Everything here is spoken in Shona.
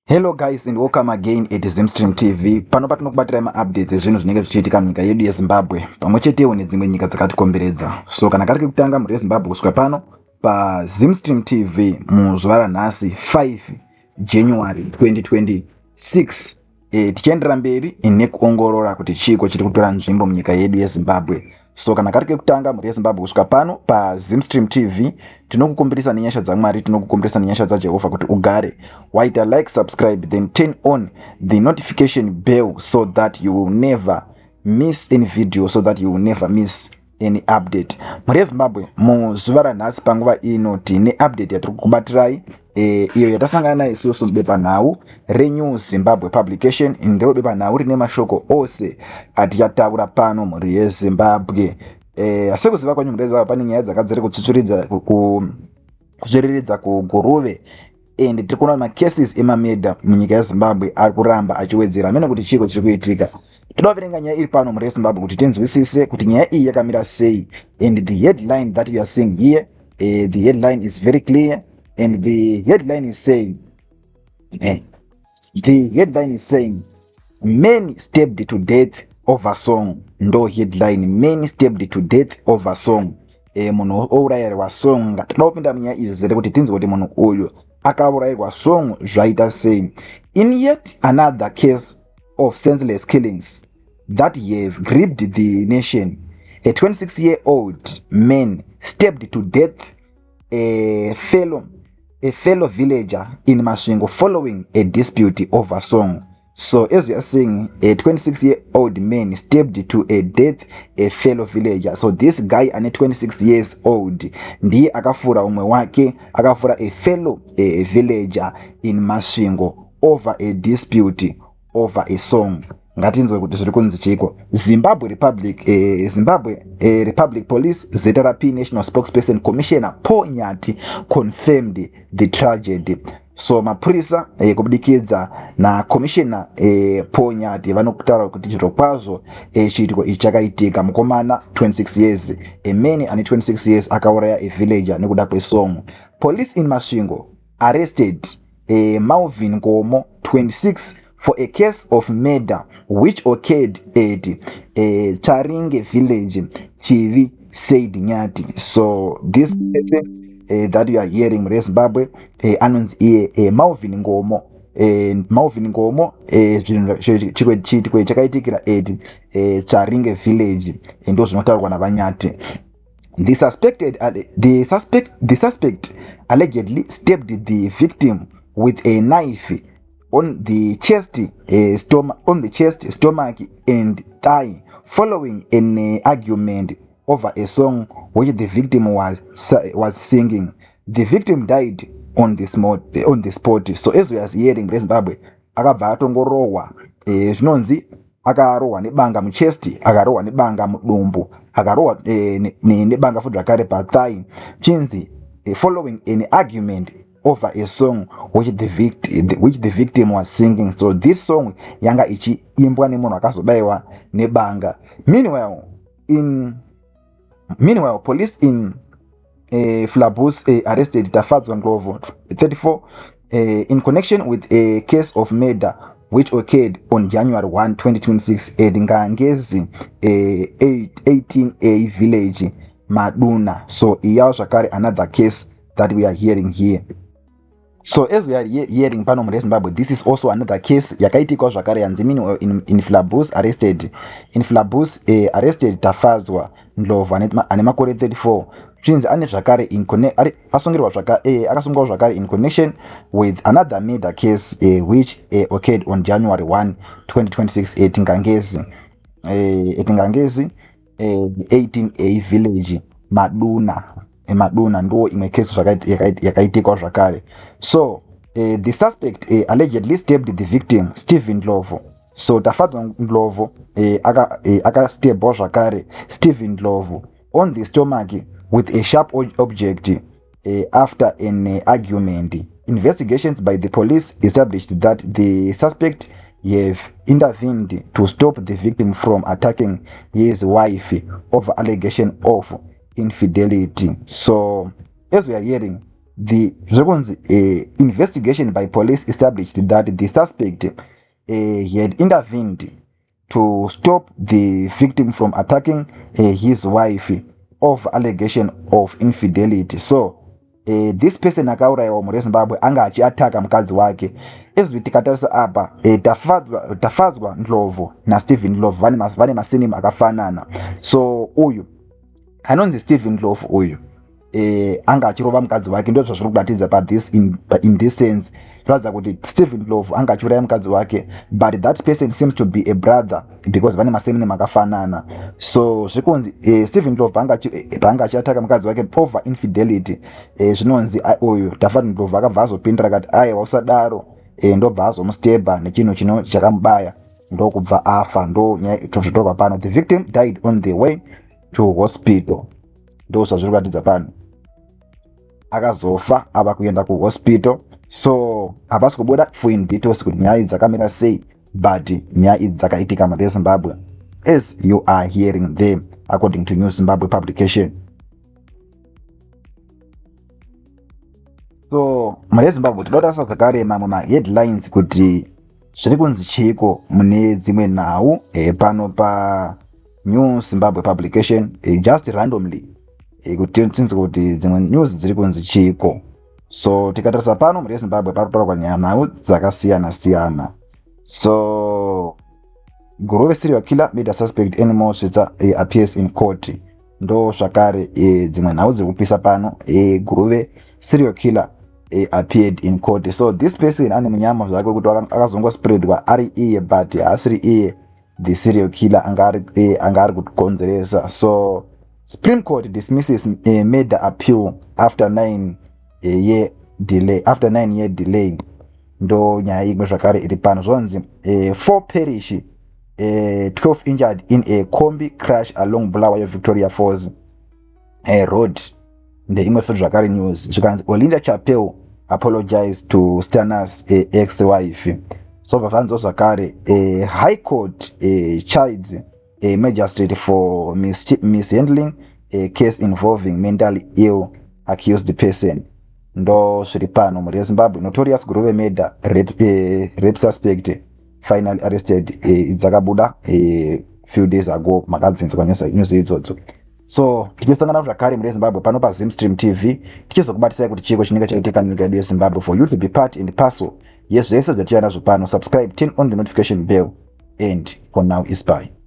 Hello guys and welcome again at Zimstream TV. Pano patinokubatira ma-updates ezvinhu zvinenge zvichiitika munyika yedu yeZimbabwe pamwechetewo nedzimwe nyika dzakatikomberedza. So kana kari kutanga muri yeZimbabwe kusvika pano paZimstream TV muzuva ranhasi 5 January 2026 tichiendera mberi nekuongorora kuti chiko chiri kutora nzvimbo munyika yedu yeZimbabwe. So kana kari kutanga muri yeZimbabwe kusvika pano paZimstream TV tinokukumbirisa nenyasha dzaMwari, tinokukumbirisa nenyasha dzaJehovha kuti ugare waita like, subscribe, then turn on the notification bell so that you will never miss any video, so that you will never miss any update. Muri yeZimbabwe muzuva ranhasi panguva ino tine update yatiri kukubatirai iyo yatasangana nayo isusu mubepanhau reNew Zimbabwe Publication. Ndiro bepanhau rine mashoko ose aticataura pano muri yeZimbabwe. Sekuziva kwanyu muri yeZimbabwe pane nyaya dzakadzara kutsviriridza kuguruve and tiri kuona macases emamedha munyika yeZimbabwe ari kuramba achiwedzera. Amene kuti chiko chiri kuitika, toda kuverenga nyaya iri pano muri yeZimbabwe kuti tinzwisise kuti nyaya iyi yakamira sei. And the headline that we are seeing here, the headline is very clear, and the headline is saying men stabbed to death over song. Ndo headline, men stabbed to death over song. Munhu ourayirwa song. Toda kupinda munyaya izvi zere kuti tinzwe kuti munhu uyu akaurayirwa song zvaita sei. In yet another case of senseless killings that have gripped the nation, a 26-year-old man stabbed to death a fellow villager in Masvingo following a dispute over song. So as we are saying, a 26-year-old man stabbed to a death a fellow villager. So this guy ane 26 years old ndiye akafura umwe wake, akafura a fellow villager in Masvingo over a dispute over a song. Ngatinzwe kuti zviri kunzi chiko. Zimbabwe Republic Police ZRP National Spokesperson Commissioner Paul Nyati confirmed the tragedy. So mapurisa kubudikidza na Commissioner Paul Nyati vanokutaura kuti chiro kwazvo chiitiko ichi chakaitika. Mukomana 26 years, a man ane 26 years akauraya a villager nekuda kwesong. Police in Masvingo arrested Malvin Ngomo 26 for a case of murder which occurred at Charinge village, Chivi said Nyati. So this person that you are hearing in Zimbabwe announce Malvin Ngomo. Malvin Ngomo chitiko chakaitikira at Charinge village ndo zvinotaurwa naVanyati. The suspect allegedly stabbed the victim with a knife on the chest, stomach, and thigh, following an argument over a song which the victim was singing. The victim died on the spot. So as we are hearing in Zimbabwe, akabva atongorohwa zvinonzi akarohwa nebanga muchest, akarohwa nebanga mudumbu, akarohwa nebanga futi zvakare pathigh, chinzi following an argument over a song which the victim was singing. So this song yanga ichiimbwa nemunhu akazobayiwa nebanga. Meanwhile, police in Flabus arrested Tafadzwa Ndlovu 34 in connection with a case of murder which occurred on January 1, 2026 at Ngangezi 18A village Maduna. So iyawo zvakare another case that we are hearing here. So as we are hearing pano muri Zimbabwe, this is also another case yakaitika zvakare yanzi in Flabus arrested Tafadzwa Ndlovu ane makore 34. Chinzi ane zvakare akasungirwa zvakare in connection with another murder case which occurred on January 1, 2026 at Ngangezi 18A village Maduna ndo imwe case yakaitika zvakare. So the suspect allegedly stabbed the victim Stephen Ndlovu. So Tafadzwa Ndlovu akastabwa zvakare Stephen Ndlovu on the stomach with a sharp object after an argument. Investigations by the police established that the suspect have intervened to stop the victim from attacking his wife over allegation of infidelity. So as we are hearing, the investigation by police established that the suspect he had intervened to stop the victim from attacking his wife of allegation of infidelity. So this person akaurayiwa mu Zimbabwe anga achiataka mukadzi wake. Izvi tikatarisa apa Tafadzwa Ndlovu naStephen Ndlovu vane masinema akafanana. So uyu anonzi Stephen Ndlovu uyu anga achirova mukadzi wake. Ndozvo zviri kubatidza in this sense zvinoratidza kuti Stephen Ndlovu anga achiuraya mukadzi wake, but that person seems to be a brother because vane masinema akafanana. So zvikunzi Stephen Ndlovu paanga achiataka mukadzi wake over infidelity, zvinonzi uyu Tafadzwa Ndlovu akabva azopindura akati aiwa usadaro, ndobva azomustebha nechinhu chakamubaya ndokubva afa. Ndo nyaya zvitorwa pano. The victim died on the way to hospital. Ndo zvazviri kuratidza pano, akazofa ava kuenda kuhospital. So hapasi kubuda for in details kuti nyaya idzi dzakamira sei, but nyaya idzi dzakaitika muZimbabwe as you are hearing them according to New Zimbabwe publication. So muZimbabwe tinotarisa zvakare mamwe maheadlines kuti zviri kunzi chiko mune dzimwe nhau pano pa New Zimbabwe publication, just randomly kuti tinzi kuti dzimwe news dziri kunzi chiko. So tikatarisa pano muZimbabwe parikutaurwa nhau dzakasiyana siyana. So Guruve serial killer made a suspect animal shelter appears in court. Ndo zvakare dzimwe nhau dziri kupisa pano. Guruve serial killer appeared in court. So this person ane munyama zvake kuti akazongospreadwa ari iye, but asiri iye the serial killer anga ari kukonzeresa. So Supreme Court dismisses made appeal after 9 year delay. Ndo nyaya imwe zvakare iri pano zvonzi 4 perish, 12 injured in a combi crash along Bulawayo Victoria Falls road. Ndeimwe futhi zvakare news zvikanzi Olinda Chapel apologized to Stana's ex-wife. So vafanzo zvakare High Court chides magistrate for mishandling a case involving mentally ill accused person. Ndo zviri pano muZimbabwe. Notorious Guruve murder rape suspect finally arrested. Idzakabuda few days ago makadzinzwa news idzodzo. So tichosangana zvakare muZimbabwe pano pa Zimstream TV tichizokubatisai kuti chiko chinenge chaitika munyika yedu yeZimbabwe. For you to be part and parcel yezvese zvationa nazvo pano, subscribe, turn on the notification bell, and for now is bye.